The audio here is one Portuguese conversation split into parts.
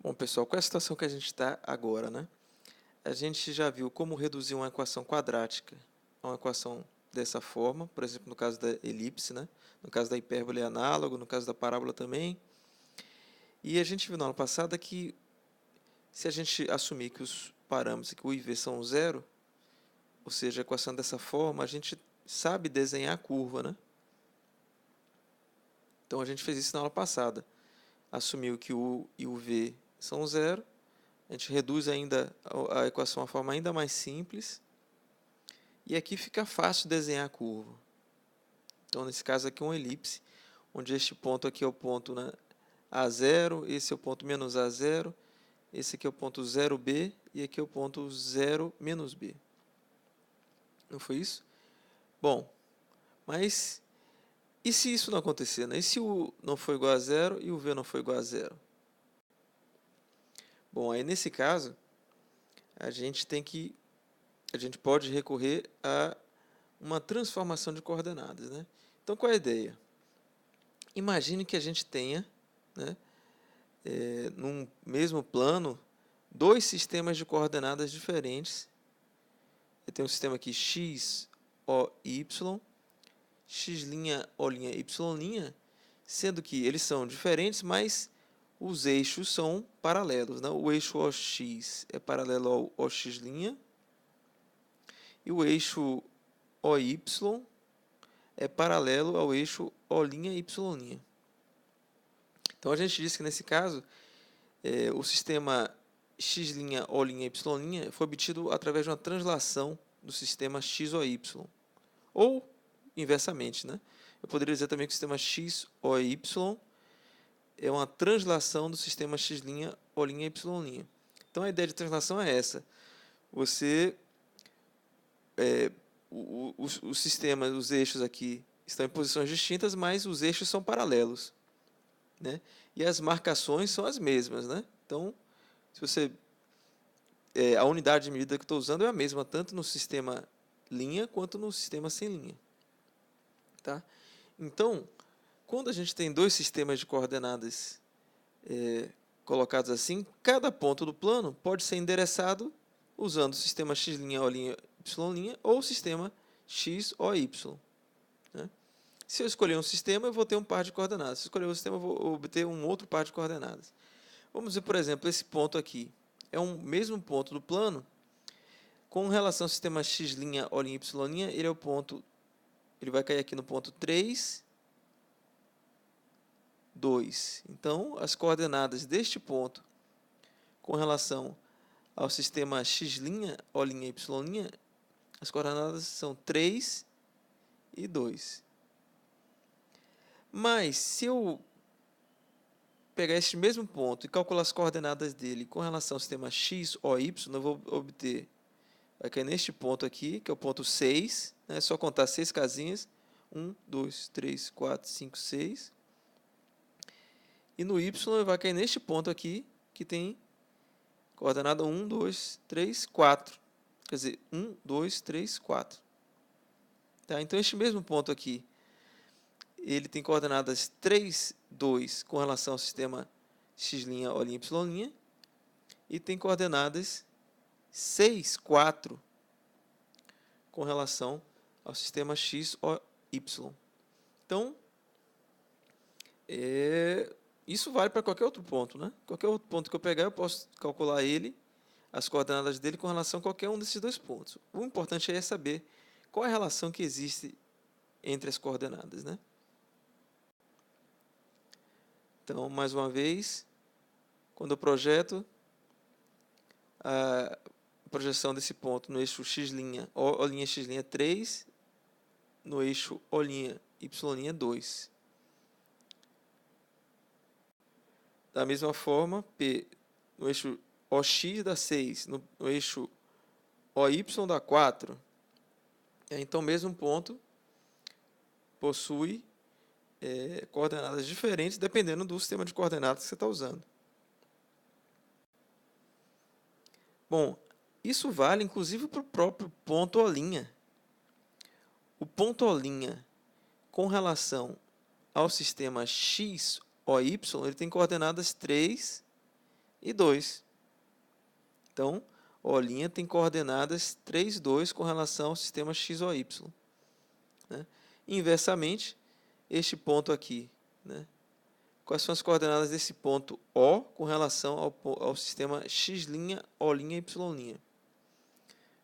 Bom, pessoal, qual é a situação que a gente está agora, né? A gente já viu como reduzir uma equação quadrática a uma equação dessa forma, por exemplo, no caso da elipse, né? No caso da hipérbole é análogo, no caso da parábola também. E a gente viu na aula passada que se a gente assumir que os parâmetros, que o e v são zero, ou seja, a equação dessa forma, a gente sabe desenhar a curva, né? Então a gente fez isso na aula passada. Assumiu que o u e o v são zero, a gente reduz ainda a equação de uma forma ainda mais simples. E aqui fica fácil desenhar a curva. Então, nesse caso aqui, uma elipse, onde este ponto aqui é o ponto, né, A0, esse é o ponto menos A0, esse aqui é o ponto 0B e aqui é o ponto 0 menos B. Não foi isso? Bom, mas e se isso não acontecer, né? E se o não for igual a zero e o V não for igual a zero? Bom, aí nesse caso, a gente pode recorrer a uma transformação de coordenadas, né? Então, qual é a ideia? Imagine que a gente tenha, né, num mesmo plano, dois sistemas de coordenadas diferentes. Eu tenho um sistema aqui x, o, y, x', o', y', sendo que eles são diferentes, mas os eixos são paralelos, né? O eixo OX é paralelo ao OX' e o eixo OY é paralelo ao eixo O'Y'. Então a gente disse que nesse caso o sistema x', o', y' foi obtido através de uma translação do sistema x, o, y. Ou inversamente, né? Eu poderia dizer também que o sistema x, o, y é uma translação do sistema x', o', y'. Então a ideia de translação é essa. Você os sistemas, os eixos aqui estão em posições distintas, mas os eixos são paralelos, né? E as marcações são as mesmas, né? Então, se você a unidade de medida que estou usando é a mesma, tanto no sistema linha quanto no sistema sem linha. Tá? Então, quando a gente tem dois sistemas de coordenadas colocados assim, cada ponto do plano pode ser endereçado usando o sistema x', o', y' ou o sistema x, o, y. Né? Se eu escolher um sistema, eu vou ter um par de coordenadas. Se eu escolher outro sistema, eu vou obter um outro par de coordenadas. Vamos ver, por exemplo, esse ponto aqui. É um mesmo ponto do plano, com relação ao sistema x', o', y', ele é o ponto, ele vai cair aqui no ponto 3, 2. Então, as coordenadas deste ponto com relação ao sistema x', o', y', as coordenadas são 3 e 2. Mas, se eu pegar este mesmo ponto e calcular as coordenadas dele com relação ao sistema x, o, y, eu vou obter, vai cair neste ponto aqui, que é o ponto 6, né? É só contar 6 casinhas, 1, 2, 3, 4, 5, 6. E no y vai cair neste ponto aqui, que tem coordenada 1, 2, 3, 4. Quer dizer, 1, 2, 3, 4. Tá? Então, este mesmo ponto aqui, ele tem coordenadas 3, 2 com relação ao sistema x', o', y', e tem coordenadas 6, 4 com relação ao sistema x, o, y. Então, isso vale para qualquer outro ponto, né? Qualquer outro ponto que eu pegar, eu posso calcular ele, as coordenadas dele com relação a qualquer um desses dois pontos. O importante é saber qual é a relação que existe entre as coordenadas, né? Então, mais uma vez, quando eu projeto a projeção desse ponto no eixo x', O'X' é 3, no eixo O'Y' é 2. Da mesma forma, P no eixo OX dá 6, no eixo OY dá 4. Então, o mesmo ponto possui coordenadas diferentes dependendo do sistema de coordenadas que você está usando. Bom, isso vale inclusive para o próprio ponto O'. O ponto O' com relação ao sistema x, o, y, ele tem coordenadas 3 e 2. Então, O' tem coordenadas 3, 2 com relação ao sistema x ou y. Né? Inversamente, este ponto aqui, né? Quais são as coordenadas desse ponto O com relação ao sistema x', O', y'?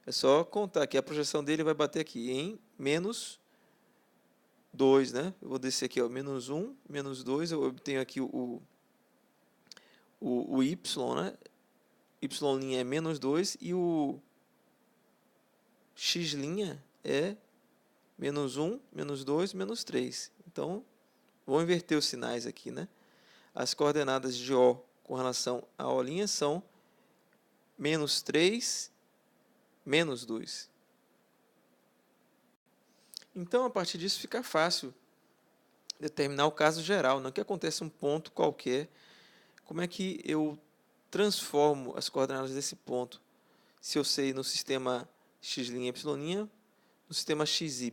É só contar que a projeção dele vai bater aqui em menos 2, né? Eu vou descer aqui, ó, menos 1, menos 2, eu obtenho aqui o y, né? Y' é menos 2 e o x' é menos 1, menos 2, menos 3. Então, vou inverter os sinais aqui, né? As coordenadas de O com relação a O' são menos 3, menos 2. Então, a partir disso, fica fácil determinar o caso geral, não que aconteça um ponto qualquer. Como é que eu transformo as coordenadas desse ponto, se eu sei no sistema x', y', no sistema xy?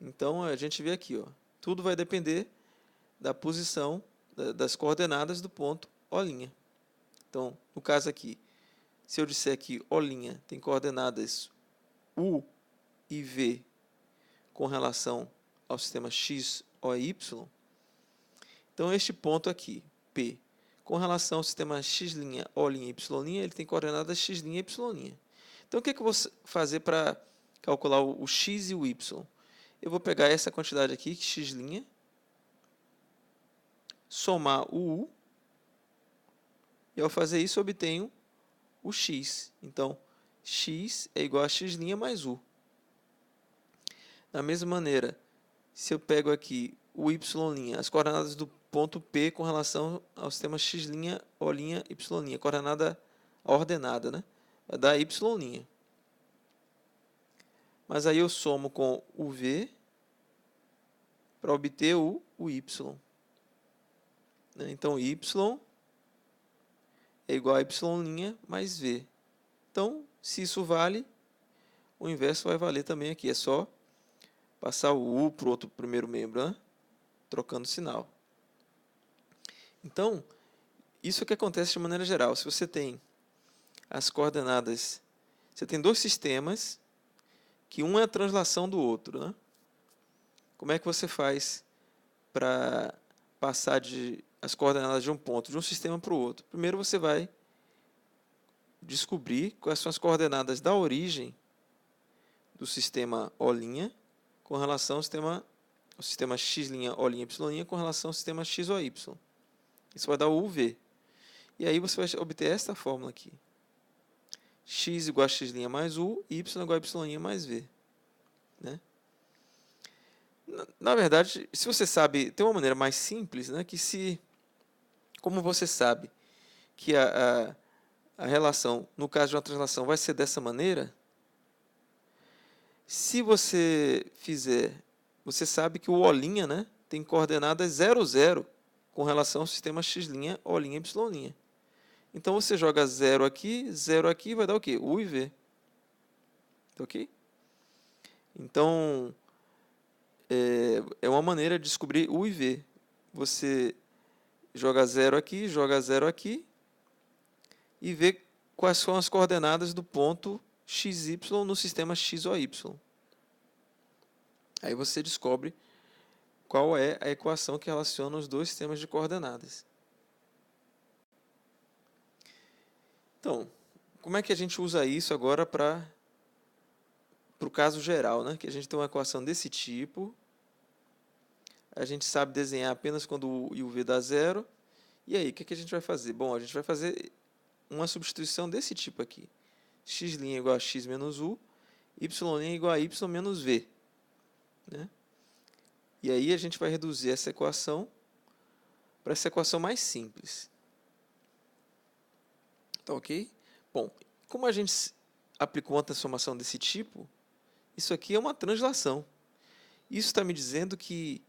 Então, a gente vê aqui, ó, tudo vai depender da posição das coordenadas do ponto O'. Então, no caso aqui, se eu disser que O' tem coordenadas U e V com relação ao sistema x, O e y, então este ponto aqui, P, com relação ao sistema x', O', y', ele tem coordenadas x', y'. Então, o que eu vou fazer para calcular o x e o y? Eu vou pegar essa quantidade aqui, x', somar o U, e ao fazer isso eu obtenho o x. Então, x é igual a x' mais U. Da mesma maneira, se eu pego aqui o y', as coordenadas do ponto P com relação ao sistema x', O', y', a coordenada ordenada, né? Vai dar y'. Mas aí eu somo com o V para obter o y. Então, y é igual a y' mais V. Então, se isso vale, o inverso vai valer também aqui. É só passar o U para o outro primeiro membro, né? Trocando sinal. Então, isso é o que acontece de maneira geral. Se você tem as coordenadas, você tem dois sistemas, que um é a translação do outro, né? Como é que você faz para passar as coordenadas de um ponto, de um sistema para o outro? Primeiro você vai descobrir quais são as coordenadas da origem do sistema O' com relação ao sistema x', O', y' com relação ao sistema x ou y. Isso vai dar o UV. E aí você vai obter esta fórmula aqui. X igual a x' mais U, y igual a y' mais V. Né? Na verdade, se você sabe, tem uma maneira mais simples, né, como você sabe que a relação, no caso de uma translação, vai ser dessa maneira, se você fizer, você sabe que o O', né, tem coordenadas 0, 0 com relação ao sistema x', O', y'. Então, você joga 0 aqui, vai dar o quê? U e V. Ok? Então, é uma maneira de descobrir U e V. Você joga 0 aqui e vê quais são as coordenadas do ponto XY no sistema X ou Y. Aí você descobre qual é a equação que relaciona os dois sistemas de coordenadas. Então, como é que a gente usa isso agora para o caso geral, né? Que a gente tem uma equação desse tipo, a gente sabe desenhar apenas quando o U e o V dá 0, e aí, o que a gente vai fazer? Bom, a gente vai fazer uma substituição desse tipo aqui. X' igual a x menos U, y' igual a y menos V. Né? E aí a gente vai reduzir essa equação para essa equação mais simples. Tá ok? Bom, como a gente aplicou uma transformação desse tipo, isso aqui é uma translação. Isso está me dizendo que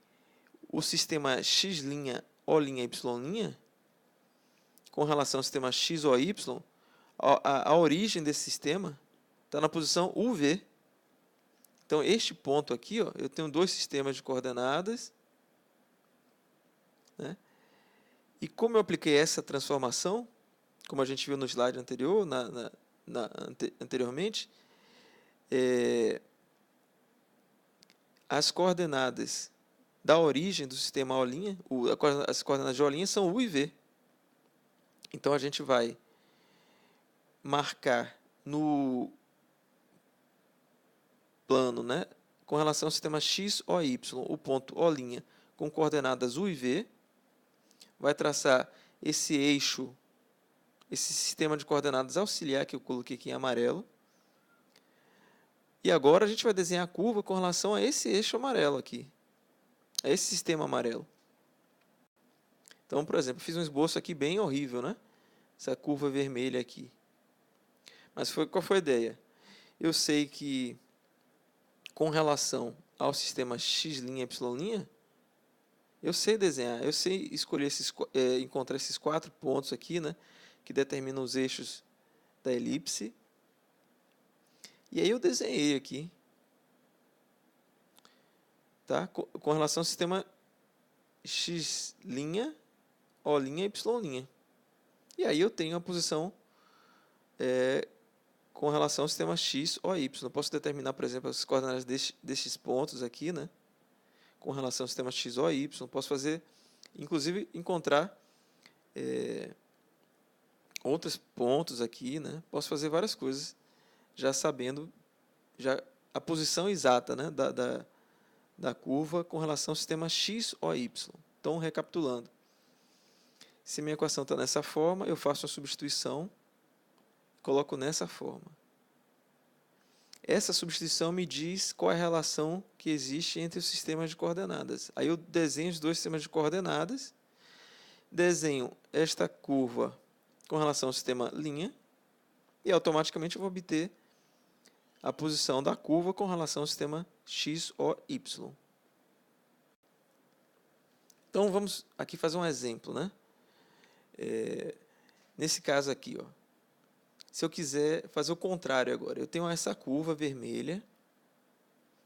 o sistema x', O', y', com relação ao sistema x ou y, a origem desse sistema está na posição UV. Então, este ponto aqui, ó, eu tenho dois sistemas de coordenadas. Né? E como eu apliquei essa transformação, como a gente viu no slide anterior, anteriormente, as coordenadas da origem do sistema O', as coordenadas de O' são U e V. Então, a gente vai marcar no plano, né, com relação ao sistema X, O, Y, o ponto O' com coordenadas U e V, vai traçar esse eixo, esse sistema de coordenadas auxiliar que eu coloquei aqui em amarelo. E agora a gente vai desenhar a curva com relação a esse eixo amarelo aqui, a esse sistema amarelo. Então, por exemplo, eu fiz um esboço aqui bem horrível, né? Essa curva vermelha aqui. Mas qual foi a ideia? Eu sei que, com relação ao sistema X', Y', eu sei desenhar, eu sei escolher encontrar esses 4 pontos aqui, né? Que determinam os eixos da elipse. E aí eu desenhei aqui, tá? Com relação ao sistema X', O', Y'. E aí eu tenho a posição com relação ao sistema X, O, Y. Eu posso determinar, por exemplo, as coordenadas destes pontos aqui, né? Com relação ao sistema X, O, Y. Posso fazer, inclusive, encontrar outros pontos aqui, né? Posso fazer várias coisas, já sabendo a posição exata, né? da curva com relação ao sistema X, O, Y. Então, recapitulando. Se minha equação está nessa forma, eu faço uma substituição, coloco nessa forma. Essa substituição me diz qual é a relação que existe entre os sistemas de coordenadas. Aí eu desenho os dois sistemas de coordenadas, desenho esta curva com relação ao sistema linha, e automaticamente eu vou obter a posição da curva com relação ao sistema X, O, Y. Então, vamos aqui fazer um exemplo, né? Nesse caso aqui, ó, se eu quiser fazer o contrário agora, eu tenho essa curva vermelha,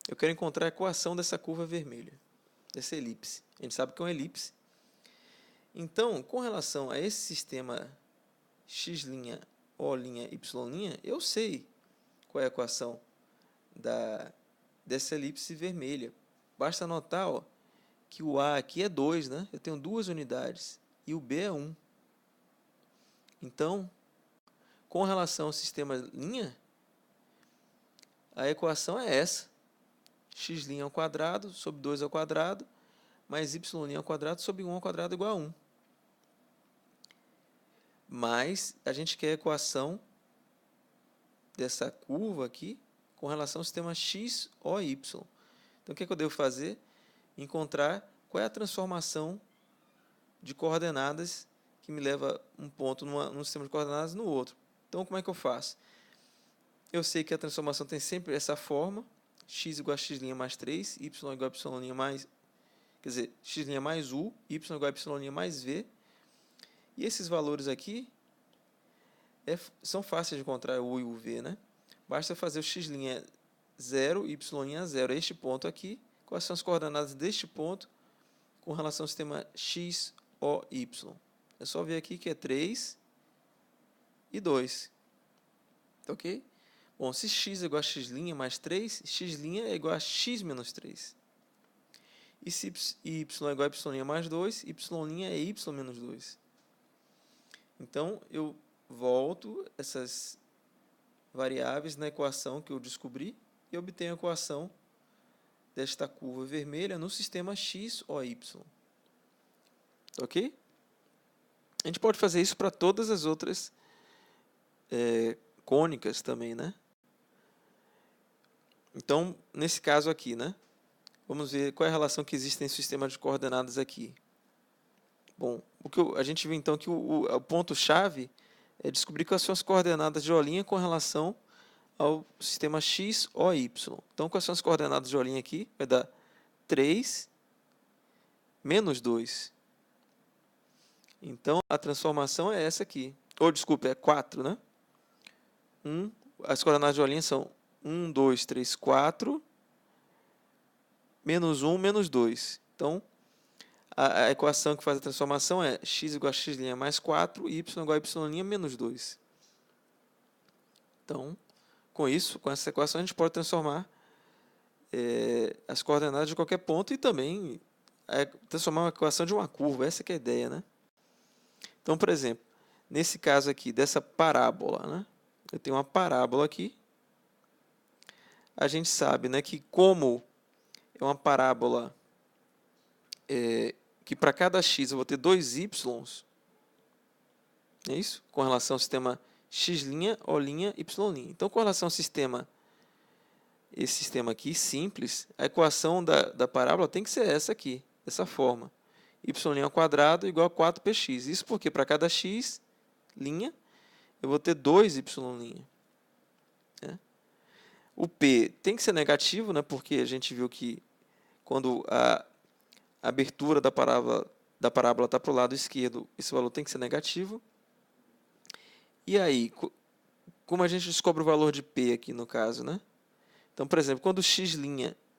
eu quero encontrar a equação dessa curva vermelha, dessa elipse. A gente sabe que é uma elipse. Então, com relação a esse sistema X', O', Y', eu sei qual é a equação dessa elipse vermelha. Basta notar, ó, que o A aqui é 2, né? Eu tenho 2 unidades, e o B é 1. Então, com relação ao sistema linha, a equação é essa. X' ao quadrado sobre 2 ao quadrado, mais Y' ao quadrado sobre 1 ao quadrado igual a 1. Mas a gente quer a equação dessa curva aqui com relação ao sistema X, O, Y. Então, o que eu devo fazer? Encontrar qual é a transformação de coordenadas que me leva um ponto num sistema de coordenadas no outro. Então, como é que eu faço? Eu sei que a transformação tem sempre essa forma, x igual a x' mais 3, y igual a y' mais... Quer dizer, x' mais u, y igual a y' mais v. E esses valores aqui são fáceis de encontrar, o u e o v, né? Basta fazer o x' 0, y' 0. Este ponto aqui, quais são as coordenadas deste ponto com relação ao sistema x, o, y? É só ver aqui que é 3 e 2. Tá ok? Bom, se x é igual a x' mais 3, x' é igual a x menos 3. E se y é igual a y' mais 2, y' é y menos 2. Então, eu volto essas variáveis na equação que eu descobri e obtenho a equação desta curva vermelha no sistema X, O, Y. Ok? A gente pode fazer isso para todas as outras cônicas também, né? Então, nesse caso aqui, né? Vamos ver qual é a relação que existe em sistema de coordenadas aqui. Bom, a gente viu então que o ponto-chave é descobrir quais são as coordenadas de O' com relação ao sistema X, O, Y. Então, quais são as coordenadas de O' aqui? Vai dar 3 menos 2. Então, a transformação é essa aqui. Ou, desculpa, é 4, né? As coordenadas de O' são 1, 2, 3, 4, menos 1, menos 2. Então, a equação que faz a transformação é x igual a x' mais 4, y igual a y' menos 2. Então, com isso, com essa equação, a gente pode transformar as coordenadas de qualquer ponto e também transformar uma equação de uma curva. Essa que é a ideia, né? Então, por exemplo, nesse caso aqui, dessa parábola, né? Eu tenho uma parábola aqui. A gente sabe, né, que como é uma parábola que para cada x eu vou ter 2 y's, é isso? Com relação ao sistema x', O', y'. Então, com relação ao sistema, esse sistema aqui, simples, a equação da parábola tem que ser essa aqui, dessa forma. Y' ao quadrado igual a 4px. Isso porque para cada x', eu vou ter 2 y'. Né? O P tem que ser negativo, né? Porque a gente viu que quando a abertura da parábola está para o lado esquerdo, esse valor tem que ser negativo. E aí, como a gente descobre o valor de P aqui no caso, né? Então, por exemplo, quando x'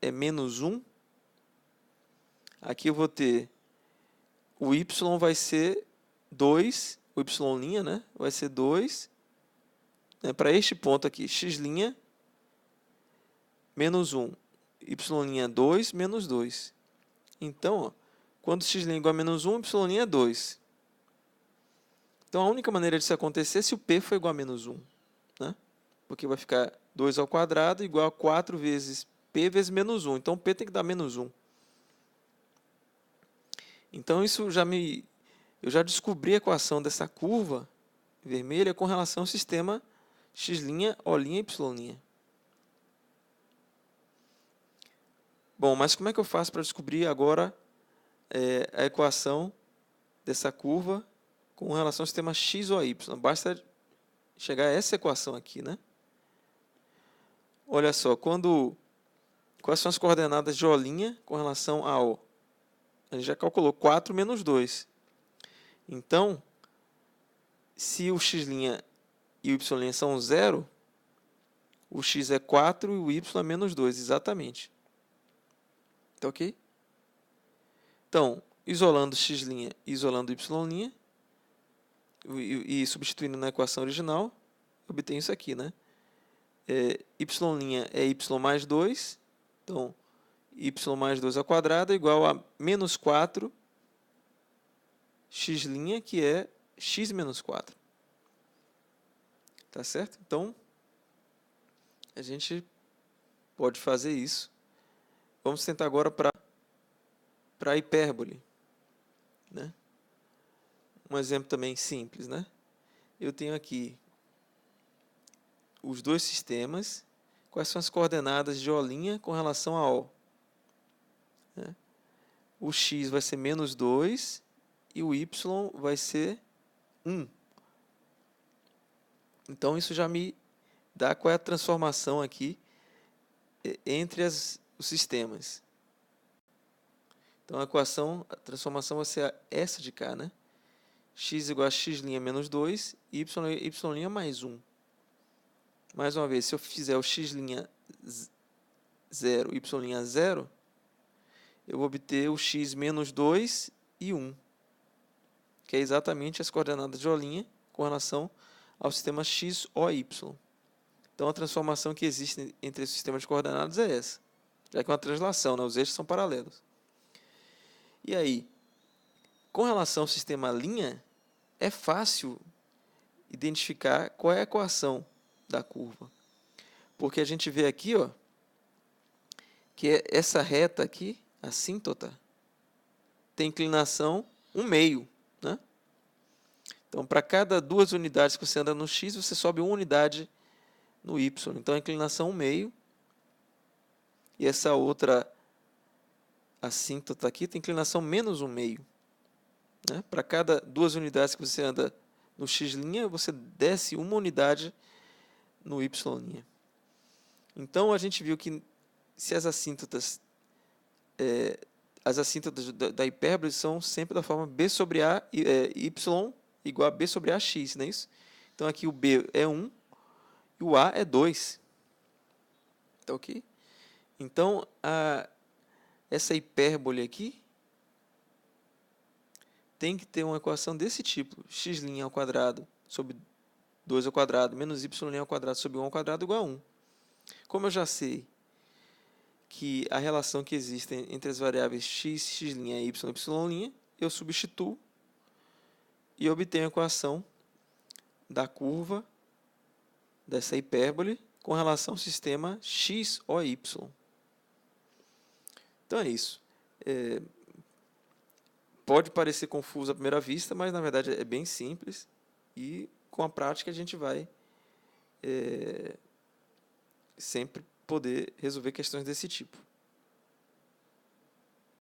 é menos 1, aqui eu vou ter o y vai ser 2, o y', né? Vai ser 2, né? Para este ponto aqui, x' menos 1, y' 2, menos 2. Então, ó, quando x' é igual a menos 1, y' é 2. Então, a única maneira disso acontecer é se o P for igual a menos 1. Né? Porque vai ficar 2 ao quadrado igual a 4 vezes P vezes menos 1. Então, P tem que dar menos 1. Então, isso eu já descobri a equação dessa curva vermelha com relação ao sistema x', O', y'. Bom, mas como é que eu faço para descobrir agora a equação dessa curva com relação ao sistema x ou y? Basta chegar a essa equação aqui, né? Olha só, quais são as coordenadas de O' com relação a O? A gente já calculou 4 menos 2. Então, se o x' e o y' são 0, o x é 4 e o y é menos 2, exatamente. Tá ok? Então, isolando x' e isolando y' e substituindo na equação original, obtenho isso aqui, né? Y' é y mais 2, então y mais 2 ao quadrado é igual a menos 4 x', que é x menos 4. Tá certo? Então, a gente pode fazer isso. Vamos tentar agora para a hipérbole. Né? Um exemplo também simples. Né? Eu tenho aqui os dois sistemas. Quais são as coordenadas de O' com relação a O? Né? O x vai ser menos 2 e o y vai ser 1. Então, isso já me dá qual é a transformação aqui entre os sistemas. Então, a transformação vai ser essa de cá, né? X igual a x' menos 2, y' mais 1. Mais uma vez, se eu fizer o x' 0, y' 0, eu vou obter o x menos 2 e 1, que é exatamente as coordenadas de O' com relação ao sistema x, O, y. Então, a transformação que existe entre esse sistema de coordenadas é essa, já que é uma translação, né? Os eixos são paralelos. E aí, com relação ao sistema linha, é fácil identificar qual é a equação da curva. Porque a gente vê aqui, ó, que essa reta aqui, assíntota, tem inclinação 1/2. Né? Então, para cada 2 unidades que você anda no x, você sobe 1 unidade no y. Então, a inclinação 1/2. E essa outra assíntota aqui tem inclinação menos 1/2. Né? Para cada 2 unidades que você anda no x', você desce 1 unidade no y'. Então, a gente viu que se as assíntotas da hipérbole são sempre da forma b sobre a, y igual a b sobre ax, não é isso? Então, aqui o b é 1 e o a é 2. Tá ok? Então, essa hipérbole aqui, tem que ter uma equação desse tipo, x' ao quadrado sobre 2 ao quadrado menos y' ao quadrado sobre 1 ao quadrado igual a 1. Como eu já sei que a relação que existe entre as variáveis x, x' e y', eu substituo e obtenho a equação da curva dessa hipérbole com relação ao sistema x ou y. Então é isso. Pode parecer confuso à primeira vista, mas na verdade é bem simples e com a prática a gente vai sempre poder resolver questões desse tipo.